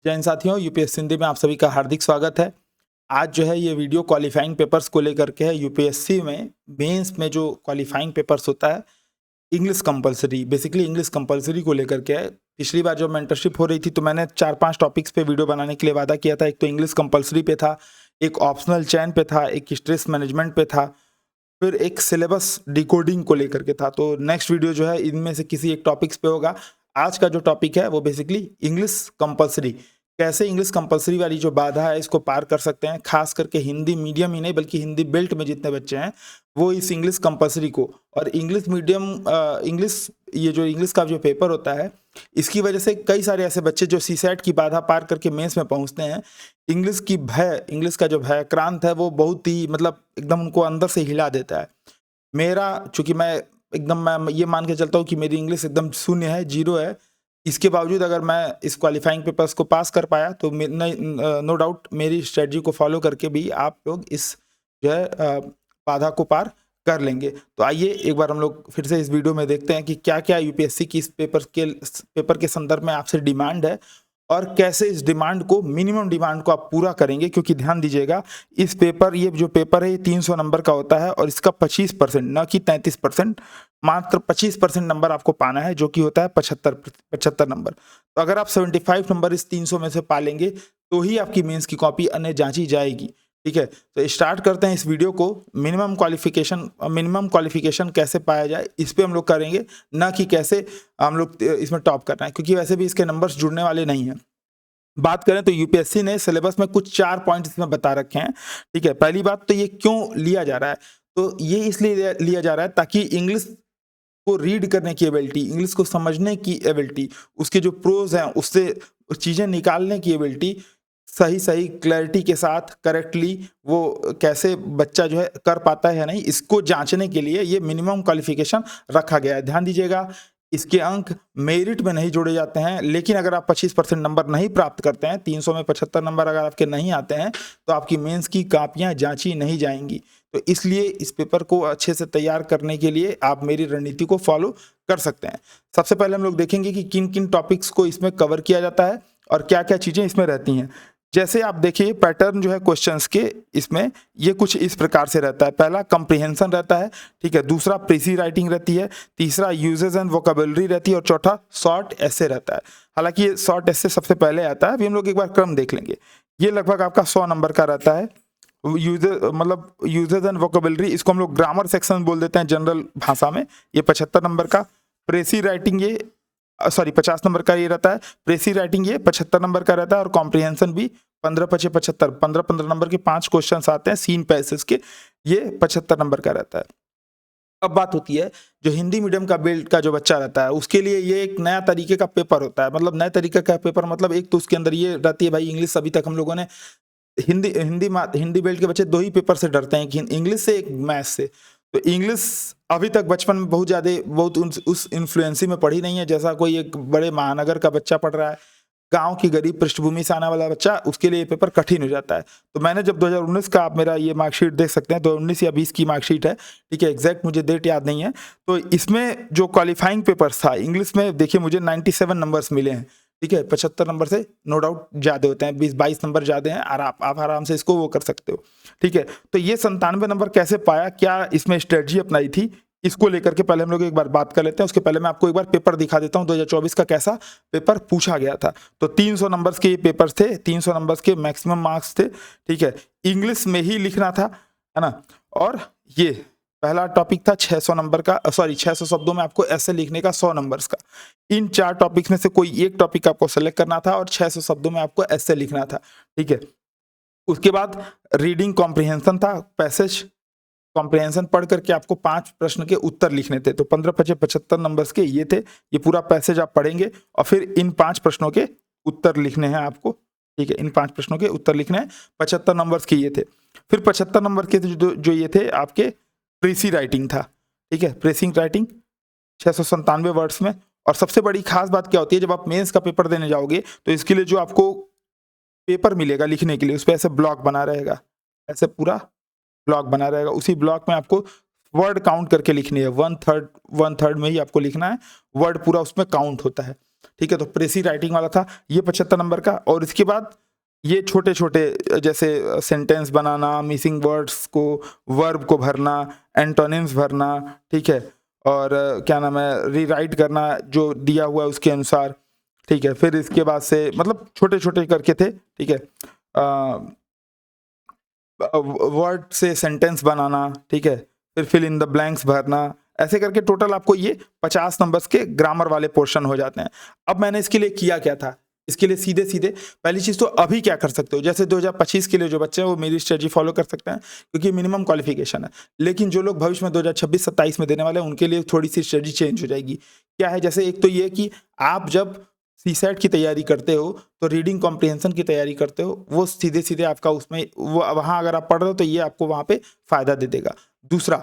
जय हिंद साथियों, यूपीएससी हिंदी में आप सभी का हार्दिक स्वागत है। आज जो है ये वीडियो क्वालिफाइंग पेपर्स को लेकर के है। यूपीएससी में मेंस में जो क्वालिफाइंग पेपर्स होता है English compulsory, basically English compulsory को लेकर के है। पिछली बार जब मेंटरशिप हो रही थी तो मैंने 4-5 टॉपिक्स पे वीडियो बनाने के लिए वादा किया था। एक तो इंग्लिश कंपलसरी पे था, एक ऑप्शनल चयन पे था, एक स्ट्रेस मैनेजमेंट पे था, फिर एक सिलेबस डिकोडिंग को लेकर के था। तो नेक्स्ट वीडियो जो है इनमें से किसी एक टॉपिक्स पे होगा। आज का जो टॉपिक है वो बेसिकली इंग्लिश कंपलसरी, कैसे इंग्लिश कंपलसरी वाली जो बाधा है इसको पार कर सकते हैं। खास करके हिंदी मीडियम ही नहीं बल्कि हिंदी बेल्ट में जितने बच्चे हैं वो इस इंग्लिश कंपलसरी को, और इंग्लिश मीडियम इंग्लिश ये जो इंग्लिश का जो पेपर होता है इसकी वजह से कई सारे ऐसे बच्चे जो सीसेट की बाधा पार करके मेंस में पहुंचते हैं, इंग्लिश का जो भयक्रांत है वो बहुत ही मतलब एकदम उनको अंदर से हिला देता है। मेरा चूंकि मैं ये मान के चलता हूँ कि मेरी इंग्लिश एकदम शून्य है, जीरो है, इसके बावजूद अगर मैं इस क्वालिफाइंग पेपर्स को पास कर पाया तो नो डाउट मेरी स्ट्रेटजी को फॉलो करके भी आप लोग इस जो है बाधा को पार कर लेंगे। तो आइए एक बार हम लोग फिर से इस वीडियो में देखते हैं कि क्या क्या यूपीएससी की इस पेपर के संदर्भ में आपसे डिमांड है और कैसे इस डिमांड को, मिनिमम डिमांड को आप पूरा करेंगे। क्योंकि ध्यान दीजिएगा, ये जो पेपर है ये 300 नंबर का होता है और इसका 25% न कि 33%, मात्र 25% नंबर आपको पाना है, जो कि होता है 75 नंबर। तो अगर आप 75 नंबर इस 300 में से पा लेंगे तो ही आपकी मेंस की कॉपी अन्य जांची जाएगी। ठीक है, तो स्टार्ट करते हैं इस वीडियो को। मिनिमम क्वालिफिकेशन कैसे पाया जाए इस पे हम लोग करेंगे, ना कि कैसे हम लोग इसमें टॉप करना है, क्योंकि वैसे भी इसके नंबर्स जुड़ने वाले नहीं हैं। बात करें तो यूपीएससी ने सिलेबस में कुछ 4 पॉइंट इसमें बता रखे हैं। ठीक है, पहली बात तो ये क्यों लिया जा रहा है, तो ये इसलिए लिया जा रहा है ताकि इंग्लिश को रीड करने की एबिलिटी, इंग्लिश को समझने की एबिलिटी, उसके जो प्रोज हैं उससे चीज़ें निकालने की एबिलिटी सही क्लैरिटी के साथ करेक्टली वो कैसे बच्चा जो है कर पाता है या नहीं, इसको जांचने के लिए ये मिनिमम क्वालिफिकेशन रखा गया है। ध्यान दीजिएगा, इसके अंक मेरिट में नहीं जोड़े जाते हैं, लेकिन अगर आप 25% नंबर नहीं प्राप्त करते हैं, 300 में 75 नंबर अगर आपके नहीं आते हैं तो आपकी मेंस की कापियां जांची नहीं जाएंगी। तो इसलिए इस पेपर को अच्छे से तैयार करने के लिए आप मेरी रणनीति को फॉलो कर सकते हैं। सबसे पहले हम लोग देखेंगे कि किन किन टॉपिक्स को इसमें कवर किया जाता है और क्या क्या चीज़ें इसमें रहती हैं। जैसे आप देखिए पैटर्न जो है क्वेश्चंस के, इसमें ये कुछ इस प्रकार से रहता है। पहला कंप्रीहेंशन रहता है, ठीक है, दूसरा प्रेसी राइटिंग रहती है, तीसरा यूजेस एंड वोकेबलरी रहती है और चौथा शॉर्ट एसे रहता है। हालांकि ये शॉर्ट एसे सबसे पहले आता है, अभी हम लोग एक बार क्रम देख लेंगे। ये लगभग आपका 100 नंबर का रहता है। यूजेस एंड वोकेबलरी, इसको हम लोग ग्रामर सेक्शन बोल देते हैं जनरल भाषा में, ये 75 नंबर का। प्रेसी राइटिंग 50 नंबर का ये रहता है। प्रेसी राइटिंग ये 75 नंबर का रहता है और कॉम्प्रिहेंशन भी 15 नंबर के 5 क्वेश्चन आते हैं सीन पैसेज के, ये 75 नंबर का रहता है। अब बात होती है जो हिंदी मीडियम का बेल्ट का जो बच्चा रहता है उसके लिए ये एक नया तरीके का पेपर होता है। मतलब नए तरीके का पेपर मतलब एक तो उसके अंदर ये रहती है, भाई इंग्लिश अभी तक हम लोगों ने हिंदी बेल्ट के बच्चे 2 ही पेपर से डरते हैं, कि इंग्लिश से, एक मैथ से। तो इंग्लिश अभी तक बचपन में बहुत उस इन्फ्लुएंसी में पढ़ी नहीं है जैसा कोई एक बड़े महानगर का बच्चा पढ़ रहा है। गांव की गरीब पृष्ठभूमि से आने वाला बच्चा, उसके लिए ये पेपर कठिन हो जाता है। तो मैंने जब 2019 का, आप मेरा ये मार्कशीट देख सकते हैं, 2019 या 20 की मार्कशीट है, ठीक है, एग्जैक्ट मुझे डेट याद नहीं है। तो इसमें जो क्वालिफाइंग पेपर्स था इंग्लिश में, देखिए मुझे 97 नंबर्स मिले हैं। ठीक है, 75 नंबर से नो डाउट ज़्यादा होते हैं, 20-22 नंबर ज़्यादा हैं, और आप आराम से इसको वो कर सकते हो। ठीक है, तो ये 97 नंबर कैसे पाया, क्या इसमें स्ट्रेटजी अपनाई थी, इसको लेकर के पहले हम लोग एक बार बात कर लेते हैं। उसके पहले मैं आपको एक बार पेपर दिखा देता हूं 2024 का कैसा पेपर पूछा गया था। तो 300 नंबर्स के ये पेपर्स थे, 300 नंबर्स के मैक्सिमम मार्क्स थे। ठीक है, इंग्लिश में ही लिखना था, है ना। और ये पहला टॉपिक था 600 नंबर का, 600 शब्दों में आपको ऐसे लिखने का, 100 नंबर्स का। इन 4 टॉपिक्स में से कोई एक टॉपिक आपको सेलेक्ट करना था और 600 शब्दों में आपको ऐसे लिखना था। ठीक है, उसके बाद रीडिंग कॉम्प्रिहेंशन था, पैसेज कॉम्प्रिहेंशन पढ़ करके आपको 5 प्रश्न के उत्तर लिखने थे। तो 15-75 नंबर्स के ये थे, ये पूरा पैसेज आप पढ़ेंगे और फिर इन 5 प्रश्नों के उत्तर लिखने हैं आपको। ठीक है, इन 5 प्रश्नों के उत्तर लिखने हैं। 75 नंबर्स के ये थे। फिर 75 नंबर के जो ये थे आपके प्रेसी राइटिंग था। ठीक है, प्रेसिंग राइटिंग 697 वर्ड्स में। और सबसे बड़ी खास बात क्या होती है, जब आप मेंस का पेपर देने जाओगे तो इसके लिए जो आपको पेपर मिलेगा लिखने के लिए, उस पर ऐसे ब्लॉक बना रहेगा, ऐसे पूरा ब्लॉक बना रहेगा। उसी ब्लॉक में आपको वर्ड काउंट करके लिखनी है, वन थर्ड में ही आपको लिखना है, वर्ड पूरा उसमें काउंट होता है। ठीक है, तो प्रेसी राइटिंग वाला था ये 75 नंबर का। और इसके बाद ये छोटे छोटे जैसे सेंटेंस बनाना, मिसिंग वर्ड्स को, वर्ब को भरना, एंटोनिम्स भरना, ठीक है, और क्या नाम है, रीराइट करना जो दिया हुआ है उसके अनुसार, ठीक है। फिर इसके बाद से मतलब छोटे छोटे करके थे, ठीक है, वर्ड से सेंटेंस बनाना, ठीक है, फिर फिल इन द ब्लैंक्स भरना, ऐसे करके टोटल आपको ये 50 नंबर्स के ग्रामर वाले पोर्शन हो जाते हैं। अब मैंने इसके लिए किया क्या था, इसके लिए सीधे सीधे पहली चीज तो अभी क्या कर सकते हो, जैसे 2025 के लिए जो बच्चे हैं वो मेरी स्ट्रेटजी फॉलो कर सकते हैं क्योंकि मिनिमम क्वालिफिकेशन है। लेकिन जो लोग भविष्य में 2026-27 में देने वाले हैं उनके लिए थोड़ी सी स्ट्रेटजी चेंज हो जाएगी। क्या है, जैसे एक तो ये कि आप जब सीसेट की तैयारी करते हो तो रीडिंग कॉम्प्रिहेंशन की तैयारी करते हो, वो सीधे सीधे आपका उसमें वो वहाँ अगर आप पढ़ रहे हो तो ये आपको वहाँ पे फायदा दे देगा। दूसरा,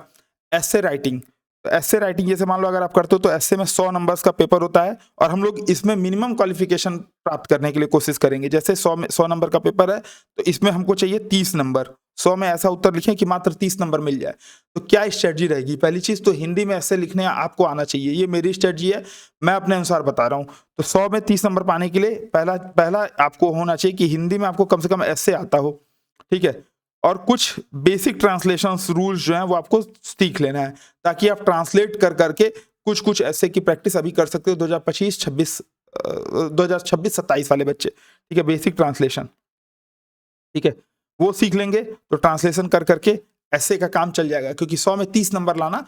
एस्से राइटिंग। तो एस्से राइटिंग जैसे मान लो अगर आप करते हो तो एस्से में 100 नंबर्स का पेपर होता है और हम लोग इसमें मिनिमम क्वालिफिकेशन प्राप्त करने के लिए कोशिश करेंगे। जैसे 100 नंबर का पेपर है तो इसमें हमको चाहिए 30 नंबर, 100 में ऐसा उत्तर लिखें कि मात्र 30 नंबर मिल जाए। तो क्या स्ट्रेटजी रहेगी, पहली चीज तो हिंदी में ऐसे लिखने आपको आना चाहिए, ये मेरी स्ट्रेटजी है, मैं अपने अनुसार बता रहा हूँ। तो 100 में 30 नंबर पाने के लिए पहला आपको होना चाहिए कि हिंदी में आपको कम से कम ऐसे आता हो, ठीक है, और कुछ बेसिक ट्रांसलेशन रूल्स जो हैं वो आपको सीख लेना है ताकि आप ट्रांसलेट कर करके कुछ कुछ ऐसे की प्रैक्टिस अभी कर सकते हो 2026-27 वाले बच्चे, ठीक है, बेसिक ट्रांसलेशन, ठीक है, वो सीख लेंगे तो ट्रांसलेशन कर करके ऐसे का काम चल जाएगा क्योंकि 100 में 30 नंबर लाना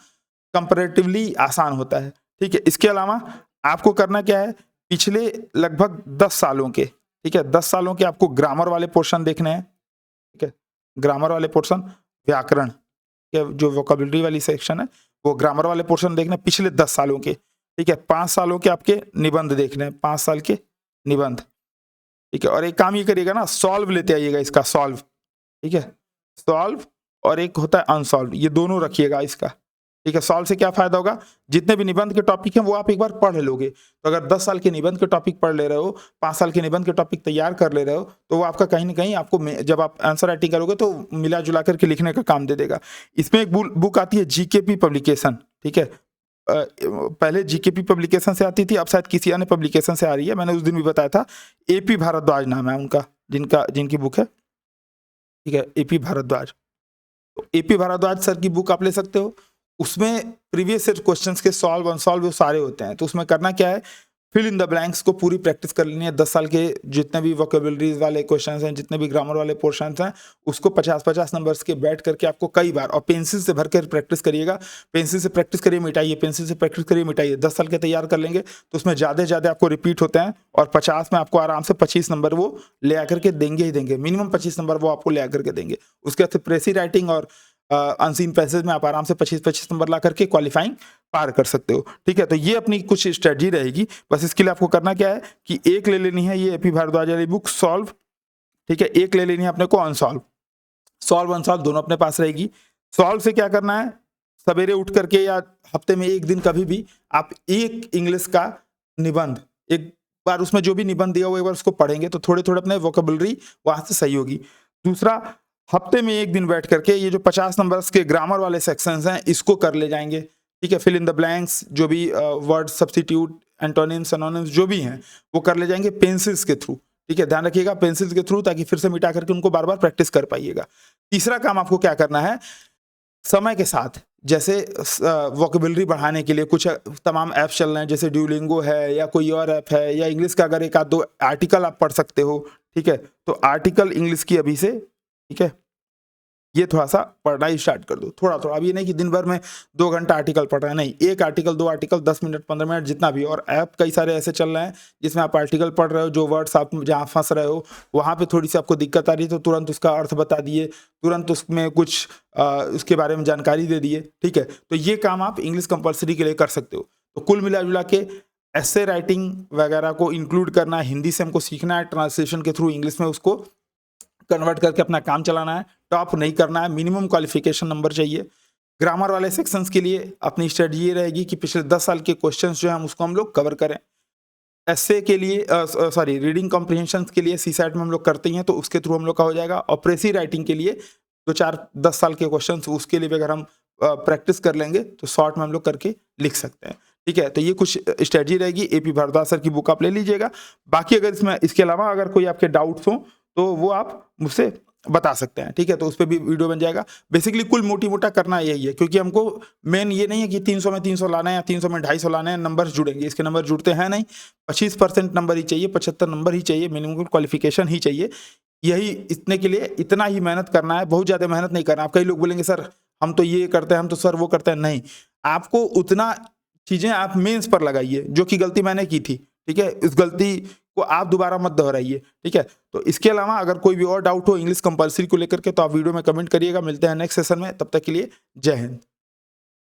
कंपैरेटिवली आसान होता है, ठीक है। इसके अलावा आपको करना क्या है, पिछले लगभग 10 सालों के, ठीक है, 10 सालों के आपको ग्रामर वाले पोर्शन देखने हैं, ठीक है, ग्रामर वाले पोर्शन, व्याकरण के जो वोकैबुलरी वाली सेक्शन है वो ग्रामर वाले पोर्शन देखने पिछले 10 सालों के, ठीक है। 5 सालों के आपके निबंध देखने हैं, 5 साल के निबंध, ठीक है। और एक काम ये करिएगा ना, सॉल्व लेते आइएगा इसका, सॉल्व, ठीक है, सॉल्व, और एक होता है अनसॉल्व, ये दोनों रखिएगा इसका, ठीक है। सॉल्व से क्या फायदा होगा, जितने भी निबंध के टॉपिक हैं वो आप एक बार पढ़ लोगे। तो अगर 10 साल के निबंध के टॉपिक पढ़ ले रहे हो, 5 साल के निबंध के टॉपिक तैयार कर ले रहे हो, तो वो आपका कहीं ना कहीं आपको जब आप आंसर राइटिंग करोगे तो मिला जुला करके लिखने का काम दे देगा। इसमें एक बुक आती है जीकेपी पब्लिकेशन, ठीक है, पहले जीकेपी पब्लिकेशन से आती थी, अब शायद किसी अन्य पब्लिकेशन से आ रही है, मैंने उस दिन भी बताया था। एपी भारद्वाज नाम है उनका, जिनकी बुक है, ठीक है, एपी भारद्वाज। तो एपी भारद्वाज सर की बुक आप ले सकते हो, उसमें प्रीवियस ईयर क्वेश्चंस के सॉल्व अनसॉल्व वो सारे होते हैं। तो उसमें करना क्या है, फिल इन द ब्लैंक्स को पूरी प्रैक्टिस कर लेनी है। 10 साल के जितने भी वोकैबुलरीज वाले क्वेश्चंस हैं, जितने भी ग्रामर वाले पोर्शंस हैं, उसको 50-50 नंबर्स के बैठ करके आपको कई बार, और पेंसिल से भर कर प्रैक्टिस करिएगा। पेंसिल से प्रैक्टिस करिए, मिटाइए, पेंसिल से प्रैक्टिस करिए, मिटाइए। 10 साल के तैयार कर लेंगे तो उसमें ज़्यादा से ज़्यादा आपको रिपीट होते हैं और 50 में आपको आराम से 25 नंबर वो ले आकर के देंगे ही देंगे, मिनिमम 25 नंबर वो आपको ले आकर के देंगे। उसके बाद प्रेसी राइटिंग और अनसीन पैसेज में आप आराम से 25-25 नंबर ला करके क्वालिफाइंग पार कर सकते हो, ठीक है। तो ये अपनी कुछ स्ट्रेटजी रहेगी। बस इसके लिए आपको करना क्या है कि एक ले लेनी है ये एपी भारद्वाज वाली बुक सॉल्व, ठीक है, एक ले लेनी है अपने को अनसॉल्व, सॉल्व अनसॉल्व दोनों अपने पास रहेगी। सॉल्व से क्या करना है, सवेरे उठ करके या हफ्ते में एक दिन कभी भी आप एक इंग्लिश का निबंध, एक बार उसमें जो भी निबंध दिया हुआ एक बार उसको पढ़ेंगे तो थोड़े थोड़े अपने वोकैबुलरी वहां से सही होगी। दूसरा, हफ्ते में एक दिन बैठ करके ये जो 50 नंबर्स के ग्रामर वाले सेक्शंस हैं इसको कर ले जाएंगे, ठीक है। फिल इन द ब्लैंक्स, जो भी वर्ड सब्स्टिट्यूट, एंटोनिम्स, सिनोनिम्स जो भी हैं वो कर ले जाएंगे पेंसिल्स के थ्रू, ठीक है, ध्यान रखिएगा पेंसिल्स के थ्रू, ताकि फिर से मिटा करके उनको बार बार प्रैक्टिस कर पाइएगा। तीसरा काम आपको क्या करना है, समय के साथ जैसे वोकैबुलरी बढ़ाने के लिए कुछ तमाम ऐप्स चल रहे हैं, जैसे ड्यूलिंगो है या कोई और ऐप है, या इंग्लिश का अगर एक आध दो आर्टिकल आप पढ़ सकते हो, ठीक है, तो आर्टिकल इंग्लिश की अभी से, ठीक है, ये थोड़ा सा पढ़ना ही स्टार्ट कर दो, थोड़ा थोड़ा। अब ये नहीं कि दिन भर में 2 घंटा आर्टिकल पढ़ रहे हैं, नहीं, एक आर्टिकल, 2 आर्टिकल, 10 मिनट, 15 मिनट, जितना भी। और ऐप कई सारे ऐसे चल रहे हैं जिसमें आप आर्टिकल पढ़ रहे हो, जो वर्ड्स आप जहाँ फंस रहे हो वहाँ पे थोड़ी सी आपको दिक्कत आ रही है तो तुरंत उसका अर्थ बता दिए, तुरंत उसमें कुछ उसके बारे में जानकारी दे दिए, ठीक है। तो ये काम आप इंग्लिश कंपल्सरी के लिए कर सकते हो। तो कुल मिला जुला के ऐसे राइटिंग वगैरह को इंक्लूड करना है, हिंदी से हमको सीखना है, ट्रांसलेशन के थ्रू इंग्लिश में उसको कन्वर्ट करके अपना काम चलाना है, टॉप नहीं करना है, मिनिमम क्वालिफिकेशन नंबर चाहिए। ग्रामर वाले सेक्शंस के लिए अपनी स्ट्रेटजी ये रहेगी कि पिछले 10 साल के क्वेश्चंस जो हैं उसको हम लोग कवर करें। एस्से के लिए रीडिंग कॉम्प्रिहेंशन के लिए सीसैट में हम लोग करते हैं तो उसके थ्रू हम लोग का हो जाएगा। और प्रेसी राइटिंग के लिए 2-4-10 साल के क्वेश्चन उसके लिए भी अगर हम प्रैक्टिस कर लेंगे तो शॉर्ट में हम लोग करके लिख सकते हैं, ठीक है, तो ये कुछ स्ट्रेटजी रहेगी। एपी भारद्वाज सर की बुक आप ले लीजिएगा। बाकी अगर इसके अलावा अगर कोई आपके डाउट्स हो तो वो आप मुझसे बता सकते हैं, ठीक है, तो उस पर भी वीडियो बन जाएगा। बेसिकली कुल मोटी मोटा करना यही है, क्योंकि हमको मेन ये नहीं है कि 300 में 300 लाना है या 300 में 250 लाना है, नंबर जुड़ेंगे, इसके नंबर जुड़ते हैं नहीं। 25% नंबर ही चाहिए, 75 नंबर ही चाहिए, मिनिमम क्वालिफिकेशन ही चाहिए। यही इतने के लिए इतना ही मेहनत करना है, बहुत ज़्यादा मेहनत नहीं करना। आप कई लोग बोलेंगे सर हम तो ये करते हैं, हम तो सर वो करते हैं, नहीं, आपको उतना चीज़ें आप मेंस पर लगाइए, जो कि गलती मैंने की थी, ठीक है, इस गलती को आप दोबारा मत दोहराइए, ठीक है। तो इसके अलावा अगर कोई भी और डाउट हो इंग्लिश कंपलसरी को लेकर के तो आप वीडियो में कमेंट करिएगा। मिलते हैं नेक्स्ट सेशन में, तब तक के लिए जय हिंद।